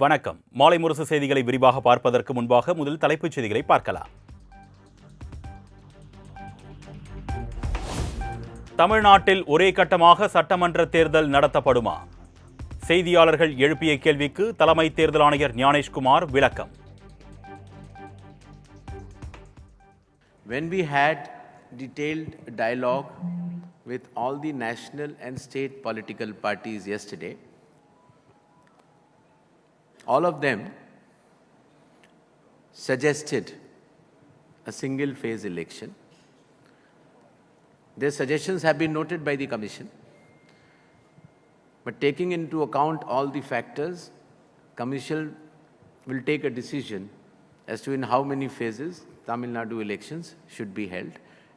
வணக்கம். மாலை முரசு செய்திகளை விரிவாக பார்ப்பதற்கு முன்பாக முதல் தலைப்புச் செய்திகளை பார்க்கலாம். தமிழ்நாட்டில் ஒரே கட்டமாக சட்டமன்ற தேர்தல் நடத்தப்படுமா? செய்தியாளர்கள் எழுப்பிய கேள்விக்கு தலைமை தேர்தல் ஆணையர் ஞானேஷ்குமார் விளக்கம். When we had detailed dialogue with all the national and state political parties yesterday, all of them suggested a single phase election. Their suggestions have been noted by the Commission, but taking into account all the factors, Commission will take a decision as to in how many phases Tamil Nadu elections should be held,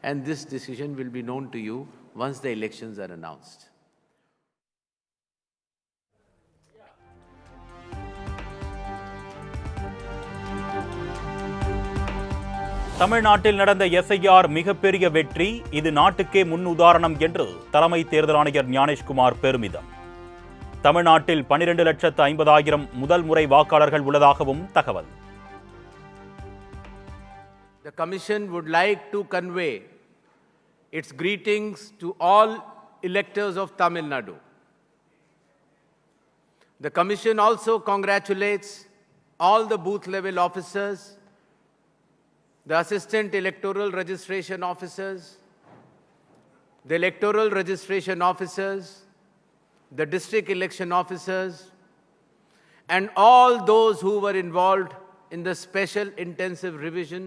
and this decision will be known to you once the elections are announced. தமிழ்நாட்டில் நடந்த SIR மிகப்பெரிய வெற்றி, இது நாட்டுக்கே முன் உதாரணம் என்று தலைமை தேர்தல் ஆணையர் ஞானேஷ்குமார் பெருமிதம். தமிழ்நாட்டில் 12,50,000 முதல் முறை வாக்காளர்கள் உள்ளதாகவும் தகவல். The Commission would like to convey its greetings to all electors of Tamil Nadu. The Commission also congratulates all the booth-level officers, the assistant electoral registration officers, the electoral registration officers, the district election officers, and all those who were involved in the special intensive revision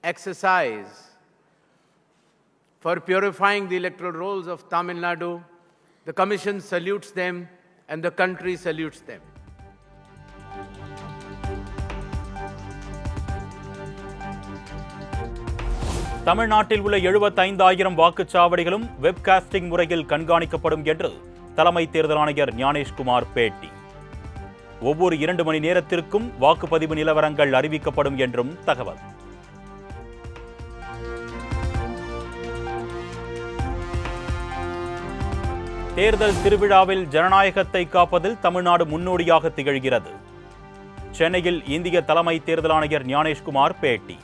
exercise for purifying the electoral rolls of Tamil Nadu. The Commission salutes them and the country salutes them. தமிழ்நாட்டில் உள்ள 75,000 வாக்குச்சாவடிகளும் webcasting முறையில் கண்காணிக்கப்படும் என்று தலைமை தேர்தல் ஆணையர் ஞானேஷ்குமார் பேட்டி. ஒவ்வொரு 2 மணி நேரத்திற்கும் வாக்குப்பதிவு நிலவரங்கள் அறிவிக்கப்படும் என்றும் தகவல். தேர்தல் திருவிழாவில் ஜனநாயகத்தை காப்பதில் தமிழ்நாடு முன்னோடியாக திகழ்கிறது. சென்னையில் இந்திய தலைமை தேர்தல் ஆணையர் ஞானேஷ்குமார் பேட்டி.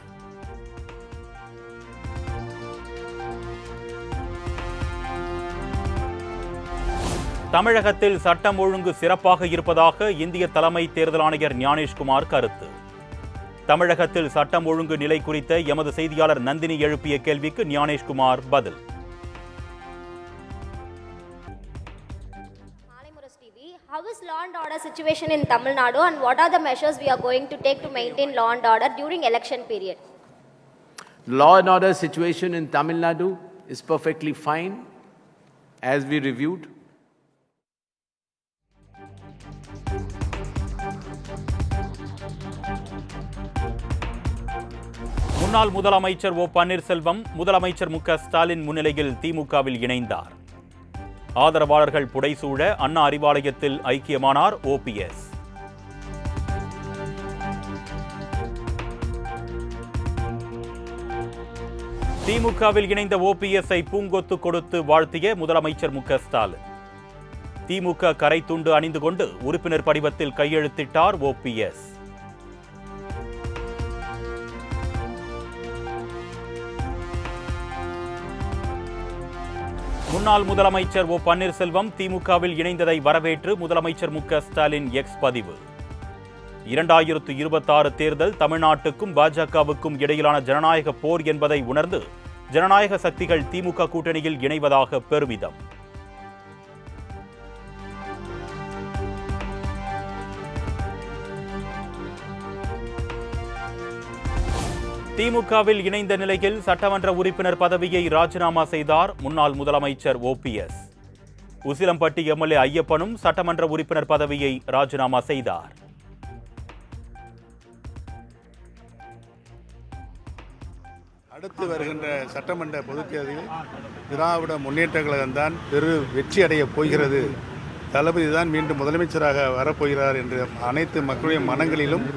தமிழகத்தில் சட்டம் ஒழுங்கு சிறப்பாக இருப்பதாக இந்திய தலைமை தேர்தல் ஆணையர் ஞானேஷ்குமார் கருத்து. தமிழகத்தில் சட்டம் ஒழுங்கு நிலை குறித்த எமது செய்தியாளர் நந்தினி எழுப்பிய கேள்விக்கு ஞானேஷ்குமார் பதில். How is law and order situation in Tamil Nadu, and what are the measures we are going to take to maintain law and order during election period? Law and order situation in Tamil Nadu is perfectly fine, as we reviewed. முன்னாள் முதலமைச்சர் ஓ பன்னீர்செல்வம் முதலமைச்சர் மு.க. ஸ்டாலின் முன்னிலையில் திமுகவில் இணைந்தார். ஆதரவாளர்கள் புடைசூழ அண்ணா அறிவாலயத்தில் ஐக்கியமானார் OPS. திமுகவில் இணைந்த OPS-ஐ பூங்கொத்து கொடுத்து வாழ்த்திய முதலமைச்சர் மு.க. ஸ்டாலின். திமுக கரை துண்டு அணிந்து கொண்டு உறுப்பினர் படிவத்தில் கையெழுத்திட்டார் OPS. முன்னாள் முதலமைச்சர் ஓ பன்னீர்செல்வம் திமுகவில் இணைந்ததை வரவேற்று முதலமைச்சர் மு.க. ஸ்டாலின் எக்ஸ் பதிவு. 2026 தேர்தல் தமிழ்நாட்டுக்கும் பாஜகவுக்கும் இடையிலான ஜனநாயக போர் என்பதை உணர்ந்து ஜனநாயக சக்திகள் திமுக கூட்டணியில் இணைவதாக பெருமிதம். திமுகவில் இணைந்த நிலையில் சட்டமன்ற உறுப்பினர் பதவியை ராஜினாமா செய்தார் முன்னாள் முதலமைச்சர் OPS. உசிலம்பட்டி MLA ஐயப்பனும் சட்டமன்ற உறுப்பினர் பதவியை ராஜினாமா செய்தார். அடுத்து வருகின்ற சட்டமன்ற பொதுத்தேர்தலில் திராவிட முன்னேற்ற கழகம்தான் வெற்றி அடைய போகிறது, தளபதி தான் மீண்டும் முதலமைச்சராக வரப்போகிறார் என்று அனைத்து மக்களுடைய மனங்களிலும்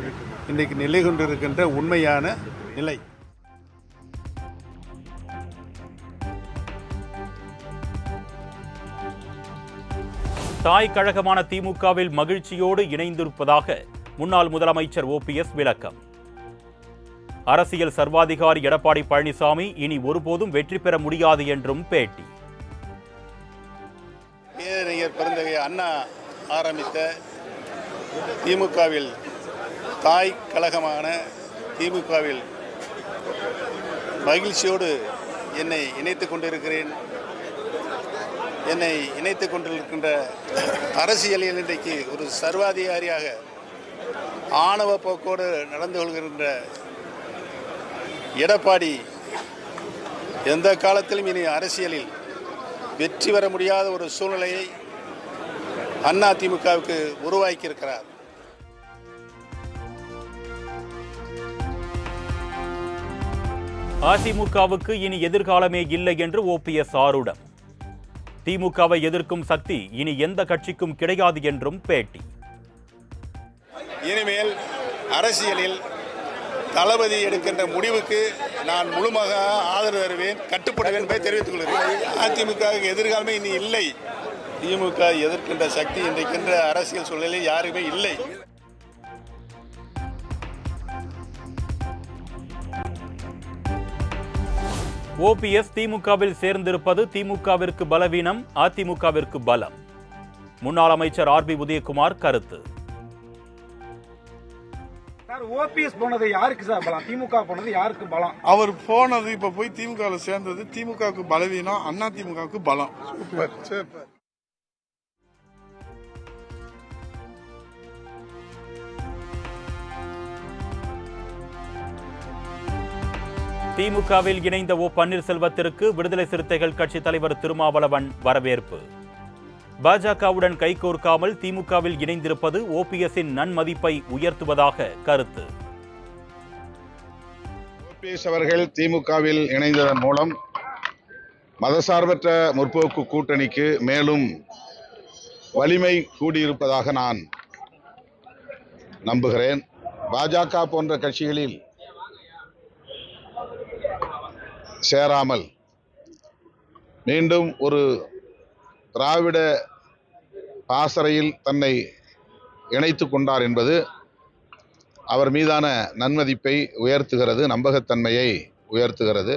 இன்றைக்கு நிலை கொண்டிருக்கின்ற உண்மையான நிலை. தாய் கழகமான திமுகவில் மகிழ்ச்சியோடு இணைந்திருப்பதாக முன்னாள் முதலமைச்சர் ஓபிஎஸ் விளக்கம். அரசியல் சர்வாதிகாரி எடப்பாடி பழனிசாமி இனி ஒருபோதும் வெற்றி பெற முடியாது என்றும் பேட்டி. பேரறிஞர் பெருந்தகை அண்ணா ஆரம்பித்த திமுகவில் தாய் கழகமான திமுகவில் மகிழ்ச்சியோடு என்னை இணைத்துக் கொண்டிருக்கிறேன். என்னை இணைத்துக் கொண்டிருக்கின்ற அரசியலில் இன்றைக்கு ஒரு சர்வாதிகாரியாக ஆணவ போக்கோடு நடந்து கொள்கின்ற எடப்பாடி எந்த காலத்திலும் இனி அரசியலில் வெற்றி பெற முடியாத ஒரு சூழ்நிலையை அதிமுகவுக்கு உருவாக்கியிருக்கிறார். அதிமுகவுக்கு இனி எதிர்காலமே இல்லை என்று ஓபிஎஸ் ஆரூடம். திமுகவை எதிர்க்கும் சக்தி இனி எந்த கட்சிக்கும் கிடையாது என்றும் பேட்டி. இனிமேல் அரசியலில் தளபதி எடுக்கின்ற முடிவுக்கு நான் முழுமையாக ஆதரவு தருவேன், கட்டுப்படுவேன் என்பதை தெரிவித்துக் கொள்கிறேன். அதிமுகவுக்கு எதிர்காலமே இனி இல்லை. திமுக எதிர்க்கின்ற சக்தி இன்றைக்கின்ற அரசியல் சூழலில் யாருமே இல்லை. ஓபிஎஸ் திமுகவில் சேர்ந்திருப்பது திமுகவிற்கு பலவீனம், அதிமுகவிற்கு பலம். முன்னாள் அமைச்சர் ஆர்பி உதயகுமார் கருத்து. ஓபிஎஸ் போனது யாருக்கு சார் பலம்? திமுக போனது யாருக்கு பலம்? அவர் போனது இப்ப போய் திமுகவில் சேர்ந்தது திமுகவுக்கு பலவீனம், அண்ணா திமுகவுக்கு பலம். சூப்பர். திமுகவில் இணைந்த ஓ பன்னீர்செல்வத்திற்கு விடுதலை சிறுத்தைகள் கட்சி தலைவர் திருமாவளவன் வரவேற்பு. பாஜகவுடன் கைகோர்க்காமல் திமுகவில் இணைந்திருப்பது ஓபிஎஸ்ஸின் நன்மதிப்பை உயர்த்துவதாக கருத்து. ஓபிஎஸ் அவர்கள் திமுகவில் இணைந்ததன் மூலம் மதசார்பற்ற முற்போக்கு கூட்டணிக்கு மேலும் வலிமை கூடியிருப்பதாக நான் நம்புகிறேன். பாஜக போன்ற கட்சிகளில் சேராமல் மீண்டும் ஒரு திராவிட பாசறையில் தன்னை இணைத்துக் கொண்டார் என்பது அவர் மீதான நன்மதிப்பை உயர்த்துகிறது, நம்பகத்தன்மையை உயர்த்துகிறது.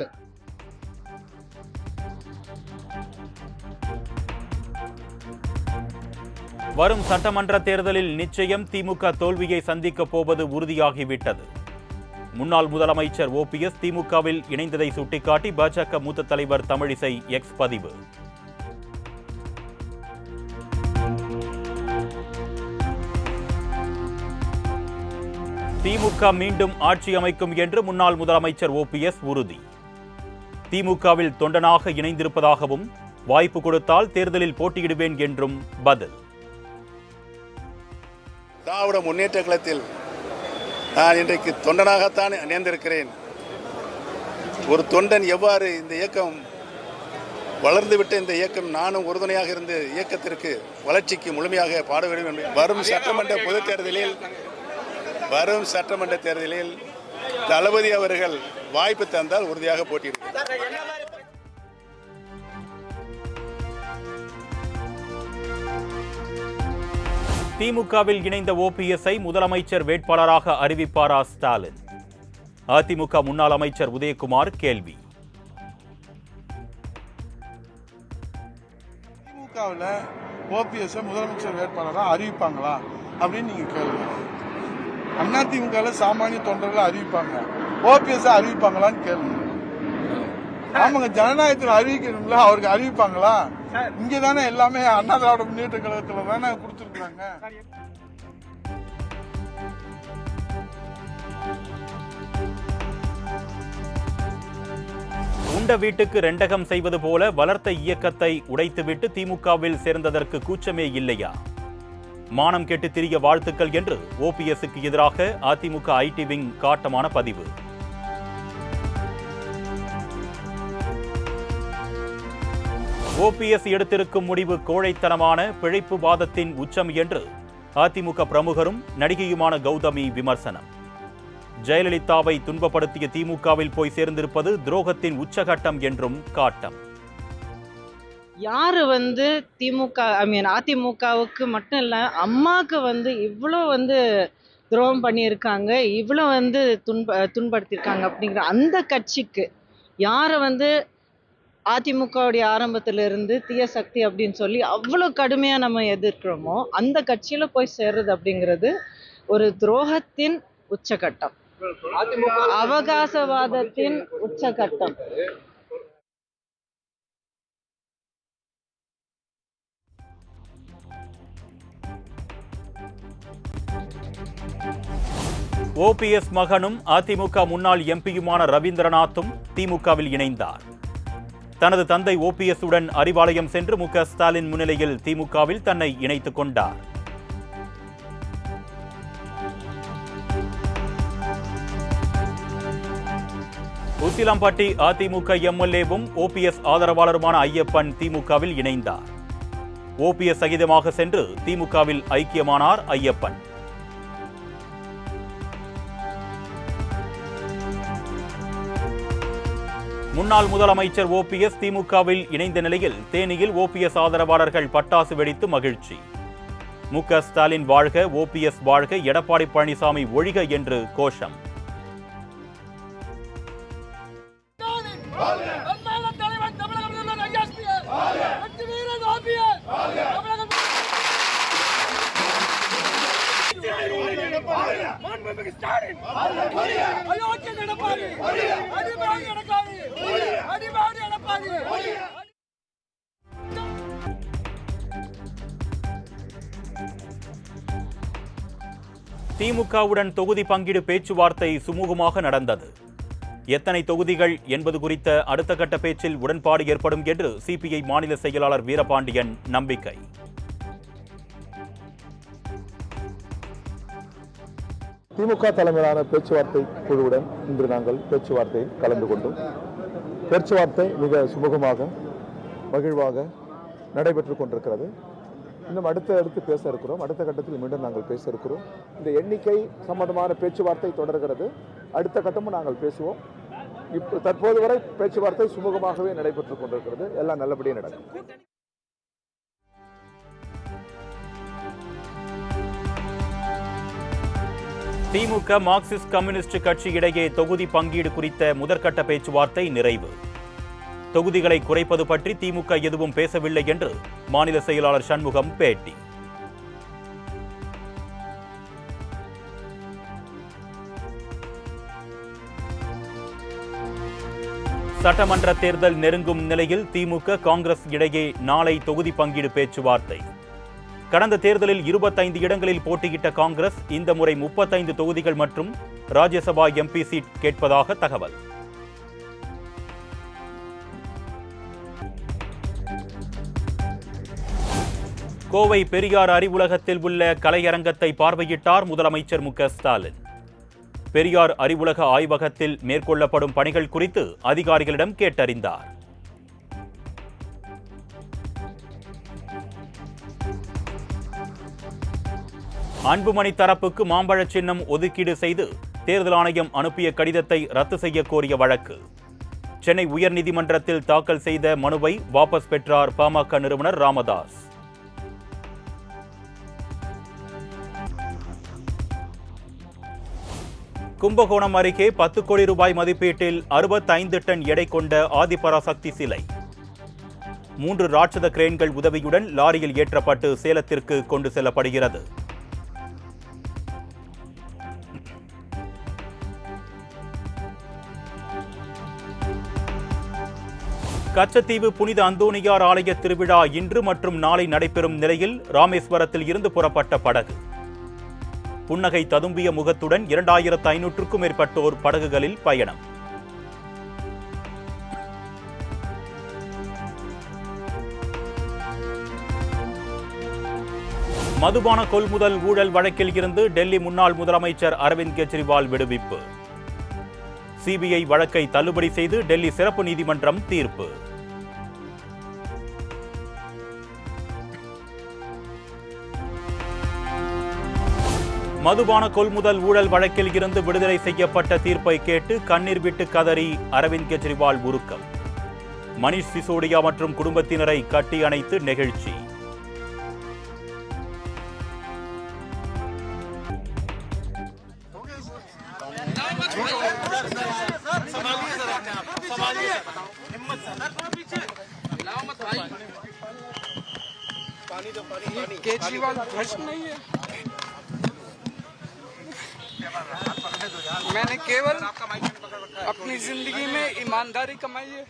வரும் சட்டமன்ற தேர்தலில் நிச்சயம் திமுக தோல்வியை சந்திக்கப் போவது உறுதியாகிவிட்டது. முன்னாள் முதலமைச்சர் ஓபிஎஸ் திமுகவில் இணைந்ததை சுட்டிக்காட்டி பாஜக மூத்த தலைவர் தமிழிசை எக்ஸ் பதிவு. திமுக மீண்டும் ஆட்சி அமைக்கும் என்று முன்னாள் முதலமைச்சர் ஓபிஎஸ் உறுதி. திமுகவில் தொண்டனாக இணைந்திருப்பதாகவும் வாய்ப்பு கொடுத்தால் தேர்தலில் போட்டியிடுவேன் என்றும் பதில். திராவிட முன்னேற்ற கழகத்தில் நான் இன்றைக்கு தொண்டனாகத்தான் இணைந்திருக்கிறேன். ஒரு தொண்டன் எவ்வாறு இந்த இயக்கம் வளர்ந்துவிட்ட இந்த இயக்கம் நானும் உறுதுணையாக இருந்து இயக்கத்திற்கு வளர்ச்சிக்கு முழுமையாக பாடுபடும் என்று வரும் சட்டமன்ற தேர்தலில் தளபதி அவர்கள் வாய்ப்பு தந்தால் உறுதியாக போட்டியிடுவார். திமுகவில் இணைந்த ஓபிஎஸ்ஐ முதலமைச்சர் வேட்பாளராக அறிவிப்பாரா ஸ்டாலின்? அதிமுக முன்னாள் அமைச்சர் உதயகுமார் கேள்வி. திமுகவில் ஓபிஎஸ் முதலமைச்சர் வேட்பாளராக அறிவிப்பாங்களா அப்படின்னு நீங்க கேள்வி. அண்ணா திமுகவில் சாமானிய தொண்டர்களை அறிவிப்பாங்க, ஓபிஎஸ் அறிவிப்பாங்களான்னு கேள்வி. ஆமாங்க, ஜனநாயகத்தில் அறிவிக்கணும்ல, அவருக்கு அறிவிப்பாங்களா? இங்க தானே எல்லாமே அண்ணா திராவிட முன்னேற்ற கழகத்துல தானே கொடுத்துருக்காங்க. உண்ட வீட்டுக்கு ரெண்டகம் செய்வது போல வளர்த்த இயக்கத்தை உடைத்துவிட்டு திமுகவில் சேர்ந்ததற்கு கூச்சமே இல்லையா? மானம் கெட்டு திரிய வாழ்த்துக்கள் என்று ஓபிஎஸ்க்கு எதிராக அதிமுக ஐடி விங் காட்டமான பதிவு. ஓபிஎஸ் எடுத்திருக்கும் முடிவு கோழைத்தனமான பிழைப்பு வாதத்தின் உச்சம் என்று அதிமுக பிரமுகரும் நடிகையுமான கௌதமி விமர்சனம். ஜெயலலிதாவை துன்பப்படுத்திய திமுகவில் போய் சேர்ந்திருப்பது துரோகத்தின் உச்சகட்டம் என்றும் காட்டம். யார் திமுக அதிமுகவுக்கு மட்டும் இல்லை, அம்மாவுக்கு இவ்வளோ துரோகம் பண்ணியிருக்காங்க, இவ்வளோ துன்படுத்தியிருக்காங்க அப்படிங்கிற அந்த கட்சிக்கு யாரை அதிமுகவுடைய ஆரம்பத்திலிருந்து தீய சக்தி அப்படின்னு சொல்லி அவ்வளோ கடுமையாக நம்ம எதிர்க்கிறோமோ அந்த கட்சியில் போய் சேர்றது அப்படிங்கிறது ஒரு துரோகத்தின் உச்சகட்டம், அவகாசவாதத்தின் உச்சகட்டம். ஓபிஎஸ் மகனும் அதிமுக முன்னாள் எம்பியுமான ரவீந்திரநாத்தும் திமுகவில் இணைந்தார். தனது தந்தை ஓபிஎஸ் உடன் அறிவாலயம் சென்று மு.க. ஸ்டாலின் முன்னிலையில் திமுகவில் தன்னை இணைத்துக் கொண்டார். உசிலம்பட்டி அதிமுக எம்எல்ஏவும் ஓபிஎஸ் ஆதரவாளருமான ஐயப்பன் திமுகவில் இணைந்தார். ஓபிஎஸ் சகிதமாக சென்று திமுகவில் ஐக்கியமானார் ஐயப்பன். முன்னாள் முதலமைச்சர் ஓபிஎஸ் திமுகவில் இணைந்த நிலையில் தேனியில் ஓபிஎஸ் ஆதரவாளர்கள் பட்டாசு வெடித்து மகிழ்ச்சி. மு.க. ஸ்டாலின் வாழ்க, ஓபிஎஸ் வாழ்க, எடப்பாடி பழனிசாமி ஒழிக என்று கோஷம். திமுகவுடன் தொகுதி பங்கீடு பேச்சுவார்த்தை சுமூகமாக நடந்தது. எத்தனை தொகுதிகள் என்பது குறித்த அடுத்த கட்ட பேச்சில் உடன்பாடு ஏற்படும் என்று சிபிஐ மாநில செயலாளர் வீரபாண்டியன் நம்பிக்கை. திமுக தலைமையிலான பேச்சுவார்த்தை குழுவுடன் இன்று நாங்கள் பேச்சுவார்த்தையில் கலந்து கொண்டோம். பேச்சுவார்த்தை மிக சுமூகமாக மகிழ்வாக நடைபெற்றுக் கொண்டிருக்கிறது. இன்னும் அடுத்து பேச இருக்கிறோம். அடுத்த கட்டத்தில் மீண்டும் நாங்கள் பேச இருக்கிறோம். இந்த எண்ணிக்கை சம்பந்தமான பேச்சுவார்த்தை தொடர்கிறது. அடுத்த கட்டமும் நாங்கள் பேசுவோம். இப்போ தற்போது வரை பேச்சுவார்த்தை சுமூகமாகவே நடைபெற்றுக் கொண்டிருக்கிறது. எல்லாம் நல்லபடியாக நடக்கும். திமுக மார்க்சிஸ்ட் கம்யூனிஸ்ட் கட்சி இடையே தொகுதி பங்கீடு குறித்த முதற்கட்ட பேச்சுவார்த்தை நிறைவு. தொகுதிகளை குறைப்பது பற்றி திமுக எதுவும் பேசவில்லை என்று மாநில செயலாளர் சண்முகம் பேட்டி. சட்டமன்ற தேர்தல் நெருங்கும் நிலையில் திமுக காங்கிரஸ் இடையே நாளை தொகுதி பங்கீடு பேச்சுவார்த்தை. கடந்த தேர்தலில் 25 இடங்களில் போட்டியிட்ட காங்கிரஸ் இந்த முறை 35 தொகுதிகள் மற்றும் ராஜ்யசபா எம்பி சீட் கேட்பதாக தகவல். கோவை பெரியார் அறிவுலகத்தில் உள்ள கலையரங்கத்தை பார்வையிட்டார் முதலமைச்சர் மு.க. ஸ்டாலின். பெரியார் அறிவுலக ஆய்வகத்தில் மேற்கொள்ளப்படும் பணிகள் குறித்து அதிகாரிகளிடம் கேட்டறிந்தார். அன்புமணி தரப்புக்கு மாம்பழ சின்னம் ஒதுக்கீடு செய்து தேர்தல் ஆணையம் அனுப்பிய கடிதத்தை ரத்து செய்ய கோரிய வழக்கு. சென்னை உயர்நீதிமன்றத்தில் தாக்கல் செய்த மனுவை வாபஸ் பெற்றார் பாமக நிறுவனர் ராமதாஸ். கும்பகோணம் அருகே 10 கோடி ரூபாய் மதிப்பீட்டில் 65 டன் எடை கொண்ட ஆதிபராசக்தி சிலை 3 ராட்சத கிரேன்கள் உதவியுடன் லாரியில் ஏற்றப்பட்டு சேலத்திற்கு கொண்டு செல்லப்படுகிறது. கச்சத்தீவு புனித அந்தோணியார் ஆலய திருவிழா இன்று மற்றும் நாளை நடைபெறும் நிலையில் ராமேஸ்வரத்தில் இருந்து புறப்பட்ட படகு. புன்னகை ததும்பிய முகத்துடன் 2500க்கும் மேற்பட்டோர் படகுகளில் பயணம். மதுபான கொள்முதல் ஊழல் வழக்கில் இருந்து டெல்லி முன்னாள் முதலமைச்சர் அரவிந்த் கெஜ்ரிவால் விடுவிப்பு. சிபிஐ வழக்கை தள்ளுபடி செய்து டெல்லி சிறப்பு நீதிமன்றம் தீர்ப்பு. மதுபான கொள்முதல் ஊழல் வழக்கில் இருந்து விடுதலை செய்யப்பட்ட தீர்ப்பை கேட்டு கண்ணீர் விட்டு கதறி அரவிந்த் கெஜ்ரிவால் உருக்கம். மணிஷ் சிசோடியா மற்றும் குடும்பத்தினரை கட்டி அணைத்து நெகிழ்ச்சி. केजरीवाल भ्रष्ट नहीं है। मैंने केवल अपनी जिंदगी में ईमानदारी कमाई है।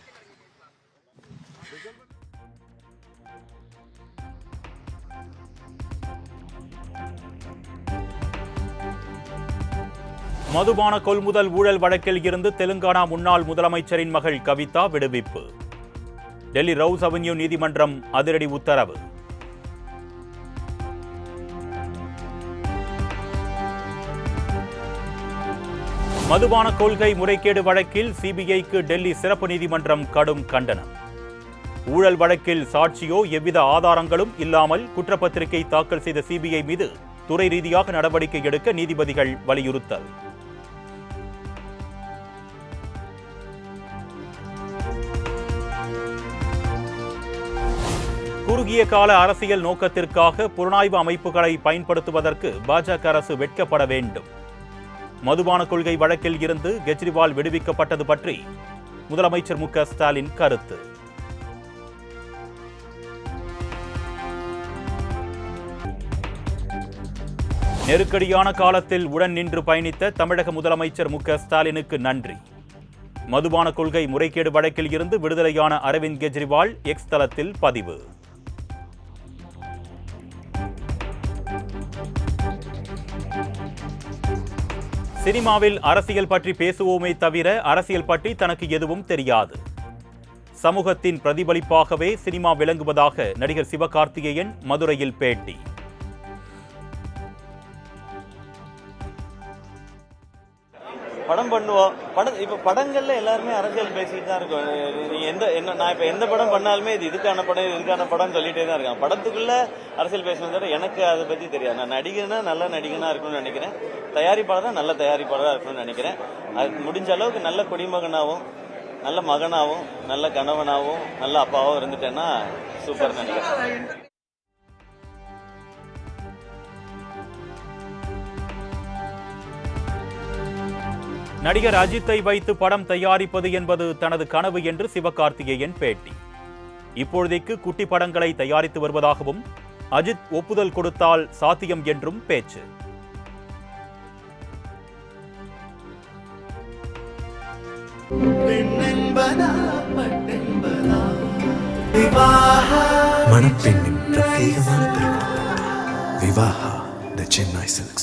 மதுபான கொள்முதல் ஊழல் வழக்கில் இருந்து தெலுங்கானா முன்னாள் முதலமைச்சரின் மகள் கவிதா விடுவிப்பு. டெல்லி ரவுஸ் அவென்யூ நீதிமன்றம் அதிரடி உத்தரவு. மதுபான கொள்கை முறைகேடு வழக்கில் சிபிஐக்கு டெல்லி சிறப்பு நீதிமன்றம் கடும் கண்டனம். ஊழல் வழக்கில் சாட்சியோ எவ்வித ஆதாரங்களும் இல்லாமல் குற்றப்பத்திரிகை தாக்கல் செய்த சிபிஐ மீது துறை ரீதியாக நடவடிக்கை எடுக்க நீதிபதிகள் வலியுறுத்தல். குறுகிய கால அரசியல் நோக்கத்திற்காக புலனாய்வு அமைப்புகளை பயன்படுத்துவதற்கு பாஜக அரசு வெட்கப்பட வேண்டும். மதுபான கொள்கை வழக்கில் இருந்து கெஜ்ரிவால் விடுவிக்கப்பட்டது பற்றி முதலமைச்சர் மு.க. ஸ்டாலின் கருத்து. நெருக்கடியான காலத்தில் உடன் நின்று பயணித்த தமிழக முதலமைச்சர் மு.க. ஸ்டாலினுக்கு நன்றி. மதுபான கொள்கை முறைகேடு வழக்கில் இருந்து விடுதலையான அரவிந்த் கெஜ்ரிவால் எக்ஸ் தளத்தில் பதிவு. சினிமாவில் அரசியல் பற்றி பேசுவோமே தவிர அரசியல் பற்றி தனக்கு எதுவும் தெரியாது. சமூகத்தின் பிரதிபலிப்பாகவே சினிமா விளங்குவதாக நடிகர் சிவகார்த்திகேயன் மதுரையில் பேட்டி. படம் பண்ணுவோம். இப்போ படங்கள்ல எல்லாருமே அரசியல் பேசிட்டு தான் இருக்கும். நான் இப்போ எந்த படம் பண்ணாலுமே இதுக்கான படம் சொல்லிட்டே தான் இருக்கான். படத்துக்குள்ள அரசியல் பேசணும். எனக்கு அதை பத்தி தெரியாது. நான் நடிகனா நல்ல நடிகனா இருக்கணும்னு நினைக்கிறேன். தயாரிப்பாளரா நல்ல தயாரிப்பாளராக இருக்கணும்னு நினைக்கிறேன். அது முடிஞ்ச அளவுக்கு நல்ல குடிமகனாகவும் நல்ல மகனாகவும் நல்ல கணவனாகவும் நல்ல அப்பாவும் இருந்துட்டேன்னா சூப்பர் நினைக்கிறேன். நடிகர் அஜித்தை வைத்து படம் தயாரிப்பது என்பது தனது கனவு என்று சிவகார்த்திகேயன் பேட்டி. இப்பொழுதைக்கு குட்டி படங்களை தயாரித்து வருவதாகவும் அஜித் ஒப்புதல் கொடுத்தால் சாத்தியம் என்றும் பேச்சு. மணப்பெண்ணின் பிரத்யேகமான திருமணம் விவாஹா தி சென்னை சில்க்ஸ்.